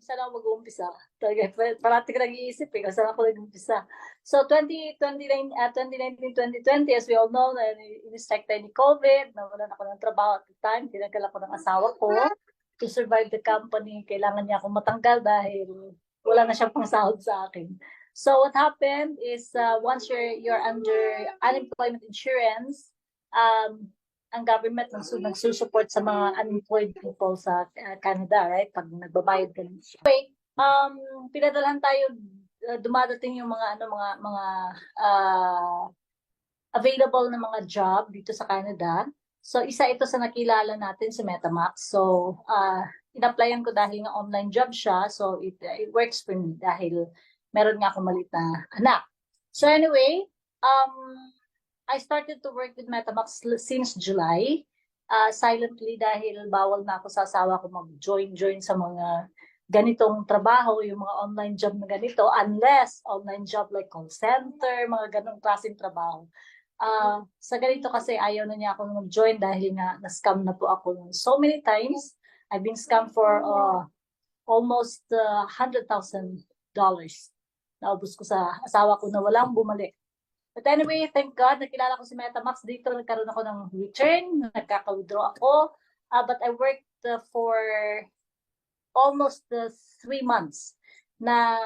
saan ako mag-uumpisa. Talaga, parati ko nag-iisip kung saan ako nag-uumpisa. So, 2019, 2020, as we all know, in-strike tayo ni COVID, nawalan ako ng trabaho at the time, tinanggal ako ng asawa ko. To survive the company, kailangan niya akong matanggal dahil wala na siyang pangsahod sa akin. So, what happened is, once you're under unemployment insurance, ang government nagsusupport sa mga unemployed people sa Canada, right? Pag nagbabayad ka ng anyway, pinadalhan tayo, dumadating yung mga available na mga job dito sa Canada. So isa ito sa nakilala natin si MetaMax. So in-applyan ko dahil nga online job siya, so it works for me dahil meron nga akong maliit na anak. So anyway, I started to work with MetaMax since July, silently dahil bawal na ako sa asawa ko mag-join sa mga ganitong trabaho, yung mga online job na ganito, unless online job like call center, mga ganong klaseng trabaho. Sa ganito kasi ayaw na niya ako mag-join dahil nga na-scam na po ako so many times. I've been scammed for almost $100,000. Naubos ko sa asawa ko na walang bumalik. But anyway, thank God, nakilala ko si MetaMax dito, nagkaroon ako ng return, nagkaka-withdraw ako. But I worked for almost 3 months na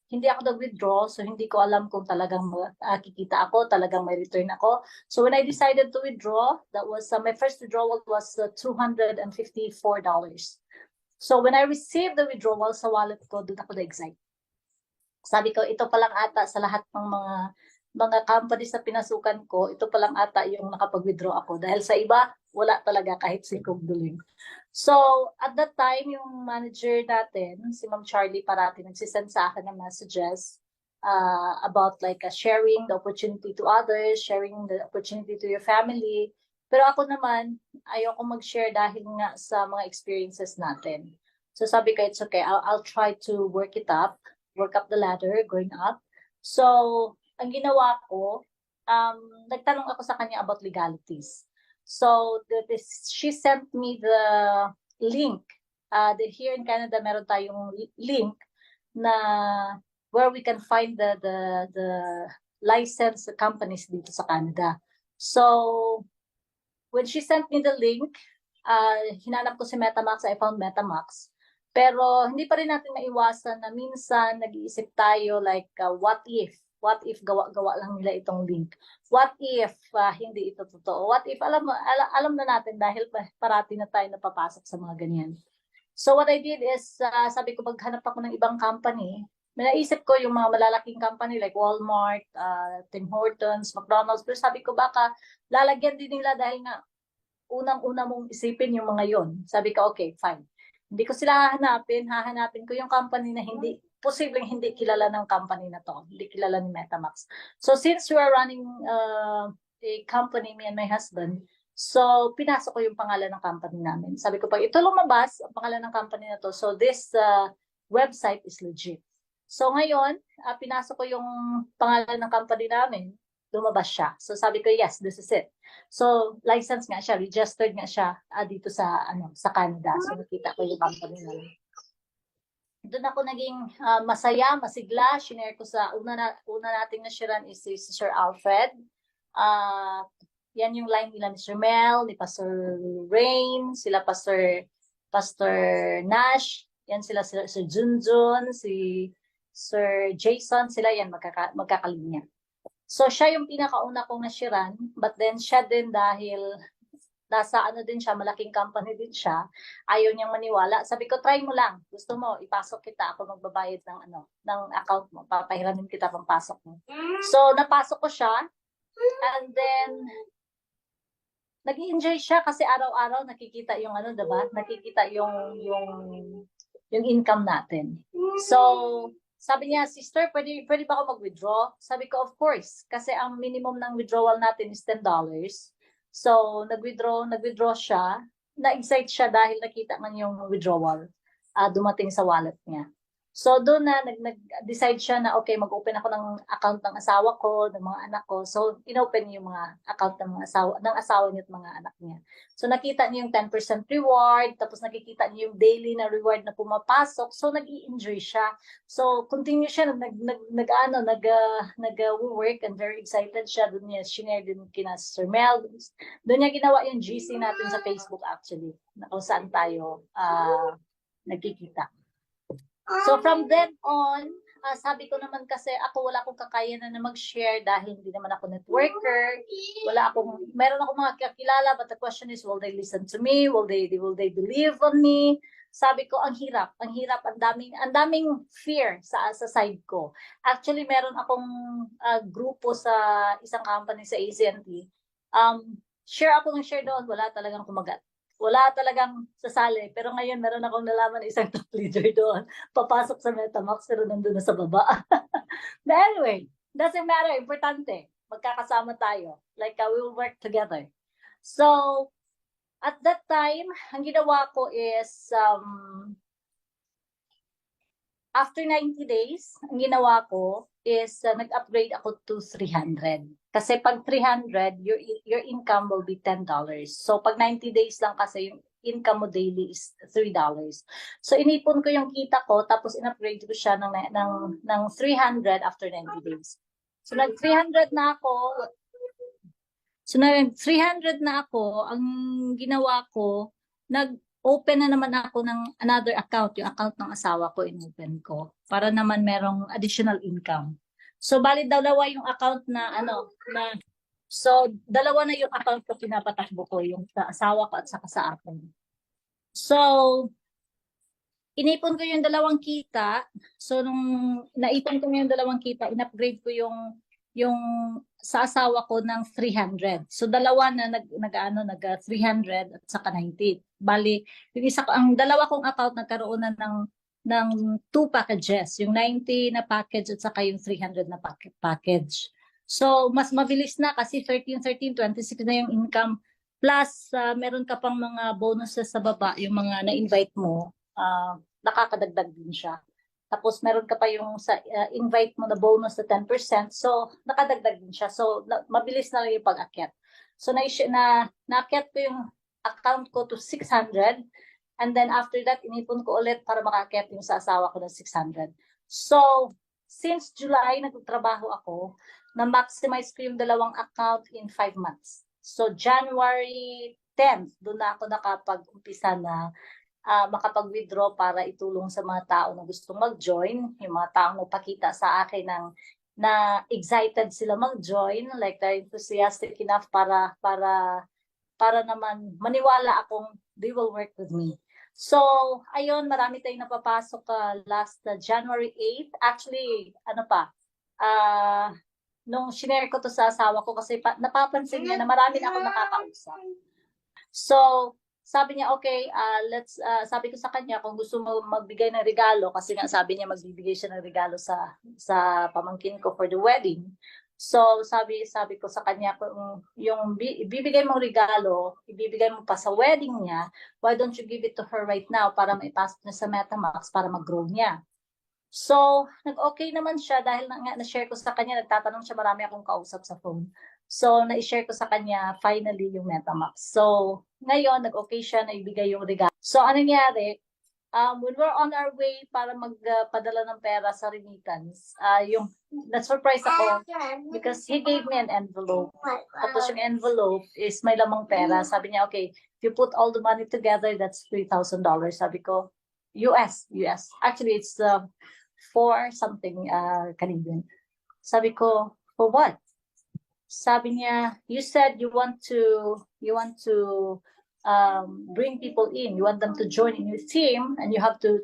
hindi ako nag-withdraw, so hindi ko alam kung talagang kikita ako, talagang may return ako. So when I decided to withdraw, that was my first withdrawal was $254. So when I received the withdrawal sa wallet ko, doon ako na-excite. Sabi ko, ito pa lang ata sa lahat ng mga companies na pinasukan ko, ito pa lang ata yung nakapag-withdraw ako. Dahil sa iba, wala talaga kahit sikong duling. So, at that time, yung manager natin, si Ma'am Charlie parati nagsisend sa akin ng messages about like sharing the opportunity to others, sharing the opportunity to your family. Pero ako naman, ayoko mag-share dahil nga sa mga experiences natin. So sabi ko, it's okay, I'll try to work up the ladder, going up. So, ang ginawa ko, nagtanong ako sa kanya about legalities. So, she sent me the link. Here in Canada, meron tayong link na where we can find the licensed companies dito sa Canada. So, when she sent me the link, hinanap ko si MetaMax, I found MetaMax. Pero hindi pa rin natin maiwasan na minsan nag-iisip tayo like, what if gawa lang nila itong link? What if hindi ito totoo? What if alam na natin dahil parati na tayo napapasok sa mga ganyan. So what I did is, sabi ko maghanap ako ng ibang company. May naisip ko yung mga malalaking company like Walmart, Tim Hortons, McDonald's. Pero sabi ko baka lalagyan din nila dahil nga unang-una mong isipin yung mga yon. Sabi ko okay, fine. Hindi ko sila hahanapin ko yung company na posibleng hindi kilala ng company na to, hindi kilala ni MetaMax. So since we are running a company, me and my husband, so pinasok ko yung pangalan ng company namin. Sabi ko pag ito lumabas, ang pangalan ng company na to, so this website is legit. So ngayon, pinasok ko yung pangalan ng company namin, lumabas siya. So sabi ko, yes, this is it. So license nga siya, registered nga siya dito sa Canada. So nakita ko yung company namin. Doon ako naging masaya, masigla. Shinare ko sa una nating nashiran is si Sir Alfred. Yan yung line nila ni Sir Mel, ni Pastor Rain, sila Pastor Nash, yan sila Sir Junjun, si Sir Jason, sila yan magkakalinya. So siya yung pinakauna kong nashiran, but then siya din dahil nasa din siya, malaking company din siya, ayaw niyang maniwala. Sabi ko, try mo lang. Gusto mo, ipasok kita, ako magbabayad ng account mo. Papahiramin kita pang pasok mo. So, napasok ko siya. And then, nag-enjoy siya kasi araw-araw nakikita yung diba? Nakikita yung income natin. So, sabi niya, sister, pwede ba ako mag-withdraw? Sabi ko, of course. Kasi ang minimum ng withdrawal natin is $10. So, nag-withdraw siya. Na-excite siya dahil nakita man yung withdrawal dumating sa wallet niya. So doon na nag-decide siya na okay, mag-open ako ng account ng asawa ko, ng mga anak ko. So inopen niya yung mga account ng asawa niya at mga anak niya. So nakita niya yung 10% reward, tapos nakikita niya yung daily na reward na pumapasok. So nag-i-enjoy siya. So continue siya nag-work and very excited siya. Doon niya shinare din kina Sir Mel. Doon niya ginawa yung GC natin sa Facebook actually, na kung saan tayo nagkikita. So from then on, sabi ko naman kasi ako wala akong kakayanan na mag-share dahil hindi naman ako networker. Meron akong mga kakilala, but the question is, will they listen to me? Will they believe on me? Sabi ko, ang hirap, ang daming fear sa side ko. Actually, meron akong grupo sa isang company sa AT&T. Share ako ng share doon, wala talagang kumagat. Wala talagang sasali. Pero ngayon, meron akong nalaman isang top leader doon. Papasok sa MetaMax, pero nandun na sa baba. But anyway, doesn't matter. Importante. Magkakasama tayo. Like, we will work together. So, at that time, ang ginawa ko is, after 90 days, ang ginawa ko is nag-upgrade ako to 300. Kasi pag 300, your income will be $10. So pag 90 days lang kasi yung income mo daily is $3. So inipon ko yung kita ko, tapos in-upgrade ko siya ng 300 after 90 days. So nag 300 na ako. Ang ginawa ko, nag-open na naman ako ng another account, yung account ng asawa ko, in-open ko, para naman merong additional income. So, bali dalawa yung account so, dalawa na yung account ko pinapatakbo ko, yung sa asawa ko at saka sa akin. So, inipon ko yung dalawang kita. So, nung naipon ko yung dalawang kita, in-upgrade ko yung sa asawa ko ng 300. So dalawa na nag 300 at saka 90. Bali, yung ang dalawa kong account nagkaroon na ng 2 packages, yung 90 na package at saka yung 300 na package. So mas mabilis na kasi 13, 26 na yung income. Plus, meron ka pang mga bonuses sa baba, yung mga na-invite mo, nakakadagdag din siya. Tapos meron ka pa yung sa invite mo na bonus na 10%. So, nakadagdag din siya. So, mabilis na lang yung pag-akyat. So, na-akyat ko yung account ko to 600. And then after that, inipon ko ulit para makakyat yung sa asawa ko ng 600. So, since July, nagtatrabaho ako, na-maximize ko yung dalawang account in 5 months. So, January 10th, doon na ako nakapag-umpisa na makapag-withdraw para itulong sa mga tao na gustong mag-join, yung mga taong nagpakita sa akin na excited sila mag-join, like they're enthusiastic enough para naman maniwala akong they will work with me. So, ayun, marami tayong napapasok last January 8th. Actually, nung shinare ko to sa asawa ko kasi napapansin niya na marami na akong nakakausap. So, sabi niya, okay, sabi ko sa kanya kung gusto mo magbigay ng regalo, kasi nga sabi niya magbibigay siya ng regalo sa pamangkin ko for the wedding. So, sabi ko sa kanya, kung yung ibibigay mong regalo, ibibigay mo pa sa wedding niya, why don't you give it to her right now para maipasok niya sa MetaMax para mag-grow niya. So, nag-okay naman siya dahil na-share ko sa kanya, nagtatanong siya, marami akong kausap sa phone. So, na-share ko sa kanya finally yung MetaMax. So, ngayon, nag-okay siya na ibigay yung regalo. So, anong nangyari? When we're on our way para magpadala ng pera sa remittance, na-surprise ako because he gave me an envelope. Tapos yung envelope is may lamang pera. Sabi niya, okay, if you put all the money together, that's $3,000. Sabi ko, US. Actually, it's for something Canadian. Sabi ko, for what? Sabi niya, you said you want to bring people in. You want them to join in your team, and you have to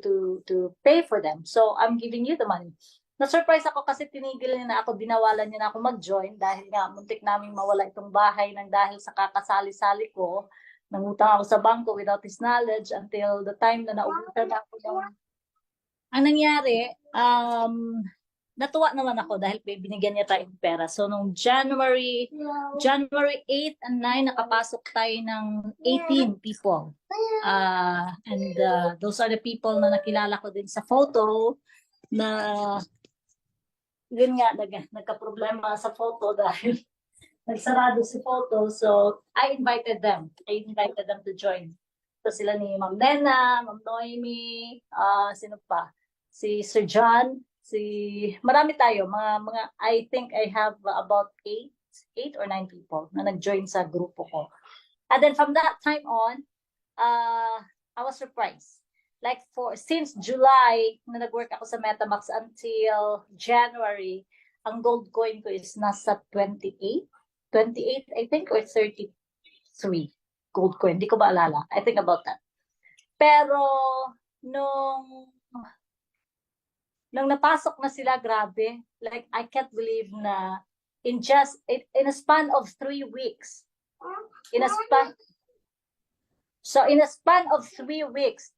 pay for them. So I'm giving you the money. Na-surprise ako kasi tinigil niya na ako, binawalan niya na ako mag-join dahil nga muntik naming mawala itong bahay nang dahil sa kakasali-sali ko. Nangutang ako sa bangko without his knowledge until the time na naubusan na ako ng... Ang nangyari, natuwa naman ako dahil binigyan niya tayong pera. So, nung January 8 and 9, nakapasok tayo ng 18 people. And those are the people na nakilala ko din sa photo na yun nga, nagka-problema sa photo dahil nagsarado si photo. So, I invited them. To join. So, sila ni Ma'am Lena, Ma'am Noemi, sino pa? Si Sir John, marami tayo, mga I think I have about 8 or 9 people na nag-join sa grupo ko. And then from that time on, I was surprised. Like since July na nag-work ako sa MetaMax until January, ang gold coin ko is nasa 28 I think or 33 gold coin. Hindi ko maalala. I think about that. Pero nung napasok na sila, grabe. Like, I can't believe na in a span of 3 weeks. In a span of 3 weeks,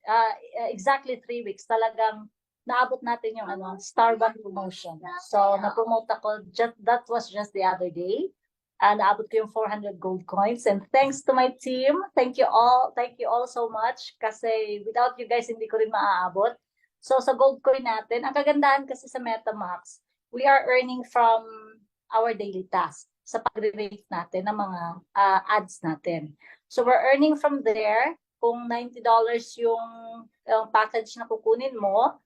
exactly 3 weeks, talagang naabot natin yung Star 1 promotion. So, na-promote ako, that was just the other day. Naabot ko yung 400 gold coins. And thanks to my team, thank you all so much. Kasi without you guys, hindi ko rin maaabot. So, sa gold coin natin, ang kagandahan kasi sa MetaMax, we are earning from our daily task sa pag-rate natin ng mga ads natin. So, we're earning from there. Kung $90 yung package na kukunin mo,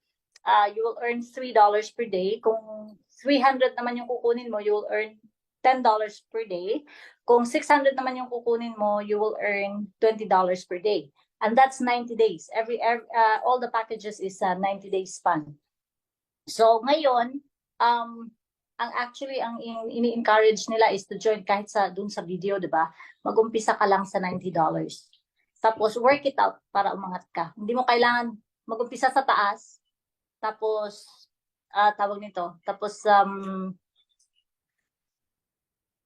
you will earn $3 per day. Kung 300 naman yung kukunin mo, you will earn $10 per day. Kung 600 naman yung kukunin mo, you will earn $20 per day. And that's 90 days. All the packages is a 90 days span. So ngayon, ang ini-encourage nila is to join kahit dun sa video, 'di ba? Mag-umpisa ka lang sa $90. Tapos work it out para umangat ka. Hindi mo kailangan mag-umpisa sa taas. Tapos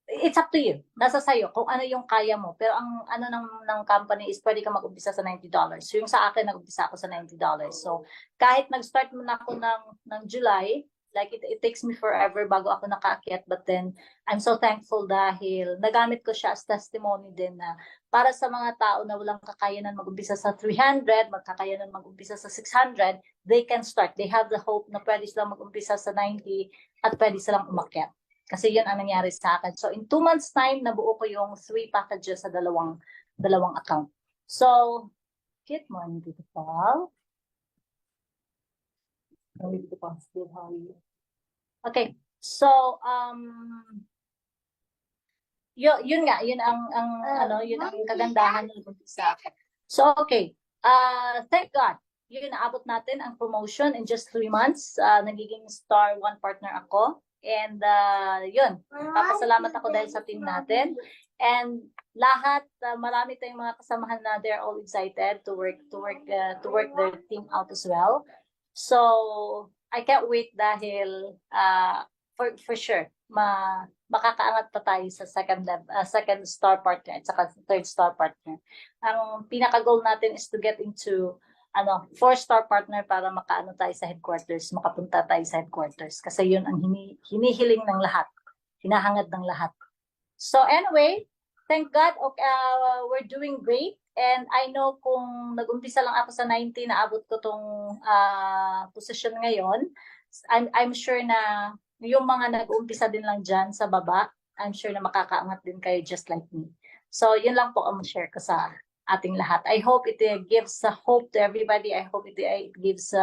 it's up to you. Nasa sayo kung ano yung kaya mo. Pero ang ng company is pwede ka mag-umpisa sa $90. So yung sa akin, nag-umpisa ako sa $90. So kahit nag-start muna ako ng July, like it takes me forever bago ako nakaakyat. But then I'm so thankful dahil nagamit ko siya as testimony din na para sa mga tao na walang kakayanan mag-umpisa sa 300, magkakayanan mag-umpisa sa 600, they can start. They have the hope na pwede silang mag-umpisa sa 90 at pwede silang umakyat. Kasi yan ang nangyari sa akin. So, in 2 months time, nabuo ko yung 3 packages sa dalawang account. So, good morning, beautiful. How are you? Okay. So, yun ang kagandahan ng sa akin. So, okay. Thank God. Yun, naabot natin ang promotion in just 3 months. Nagiging Star 1 partner ako. And yun, papasalamat ako dahil sa team natin. And lahat, marami tayong mga kasamahan na they're all excited to work their team out as well. So, I can't wait dahil for sure, makakaangat pa tayo sa second star partner at saka third star partner. Ang pinaka-goal natin is to get into 4-star partner para makaano tayo sa headquarters, makapunta tayo sa headquarters. Kasi yun ang hinihiling ng lahat, hinahangad ng lahat. So anyway, thank God, we're doing great. And I know kung nag-umpisa lang ako sa 90, naabot ko tong position ngayon, I'm sure na yung mga nag-umpisa din lang dyan sa baba, I'm sure na makakaangat din kayo just like me. So yun lang po ang share ko sa ating lahat. I hope it gives hope to everybody. I hope it gives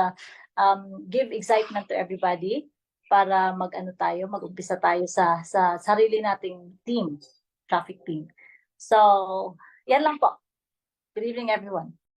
give excitement to everybody para mag-umpisa tayo sa sarili nating team, traffic team. So, yan lang po. Good evening, everyone.